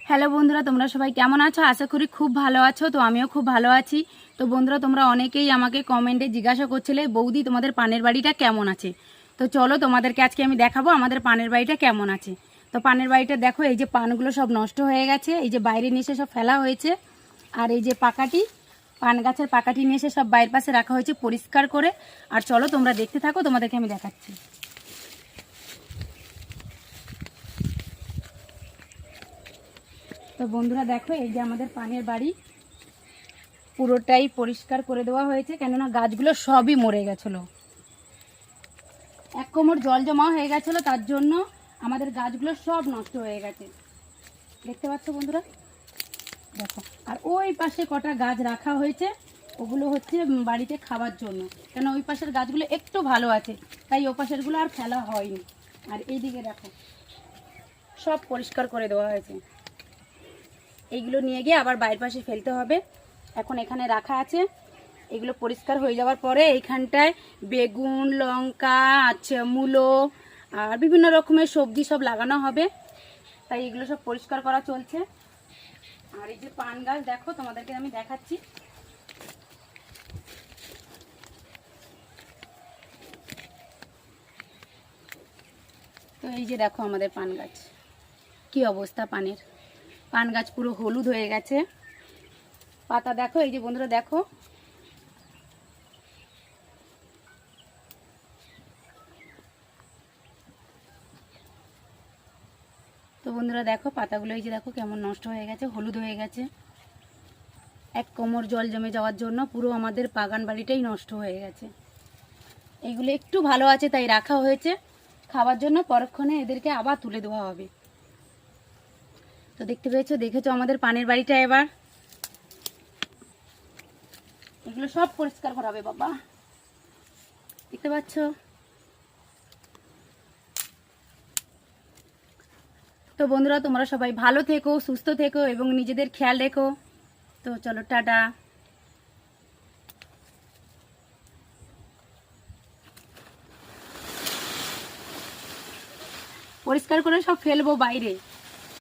Hello বন্ধুরা, তোমরা সবাই কেমন আছো? আশা করি খুব ভালো আছো। তো আমিও খুব ভালো আছি। তো বন্ধুরা, তোমরা অনেকেই আমাকে কমেন্টে জিজ্ঞাসা করছিলে, বৌদি তোমাদের পানের বাড়িটা কেমন আছে। তো চলো তোমাদেরকে আজকে আমি দেখাবো আমাদের পানের বাড়িটা কেমন আছে। তো পানের বাড়িটা দেখো, এই যে পানগুলো সব নষ্ট হয়ে গেছে, এই যে বাইরে নিয়ে এসে সব ফেলা হয়েছে। আর এই যে পাকাটি, পান গাছের পাকাটি নিয়ে এসে সব বাইরের পাশে রাখা হয়েছে পরিষ্কার করে। আর চলো তোমরা দেখতে থাকো, তোমাদেরকে আমি দেখাচ্ছি। তো বন্ধুরা দেখো, এই যে আমাদের পানের বাড়ি পুরোটাই পরিষ্কার করে দেওয়া হয়েছে, কেননা গাছগুলো সবই মরে গেছিলো। এক কোমর জল জমা হয়ে গেছিলো, তার জন্য আমাদের গাছগুলো সব নষ্ট হয়ে গেছে। দেখতে পাচ্ছ বন্ধুরা, দেখো। আর ওই পাশে কটা গাছ রাখা হয়েছে, ওগুলো হচ্ছে বাড়িতে খাবার জন্য, কেন ওই পাশের গাছগুলো একটু ভালো আছে, তাই ও পাশেরগুলো আর ফেলা হয়নি। আর এইদিকে দেখো, সব পরিষ্কার করে দেওয়া হয়েছে। এইগুলো নিয়ে গিয়ে আবার বাইরের পাশে ফেলতে হবে। এখন এখানে রাখা আছে, এগুলো পরিষ্কার হয়ে যাওয়ার পরে এইখানটায় বেগুন, লঙ্কা, আচ্ছা মূলো আর বিভিন্ন রকমের সবজি সব লাগানো হবে, তাই এগুলো সব পরিষ্কার করা চলছে। আর এই যে পান গাছ দেখো, তোমাদেরকে আমি দেখাচ্ছি। তো এই যে দেখো আমাদের পান গাছ, কি অবস্থা পানের। পান গাছ পুরো হলুদ হয়ে গেছে, পাতা দেখো। এই যে বন্ধুরা দেখো, তো বন্ধুরা দেখো পাতাগুলো, এই যে দেখো কেমন নষ্ট হয়ে গেছে, হলুদ হয়ে গেছে। এক কোমর জল জমে যাওয়ার জন্য পুরো আমাদের বাগান বাড়িটাই নষ্ট হয়ে গেছে। এইগুলো একটু ভালো আছে তাই রাখা হয়েছে খাবার জন্য, পরক্ষণে এদেরকে আবার তুলে দেওয়া হবে। তো দেখতে দেখেছো আমাদের পানের বাড়িটা। এবার এগুলো সব পরিষ্কার করা হবে বাবা, দেখতে পাচ্ছ। তো বন্ধুরা, তোমরা সবাই ভালো থেকো, সুস্থ থেকো এবং নিজেদের খেয়াল রেখো। তো চলো টাটা। পরিষ্কার করে সব ফেলবো বাইরে।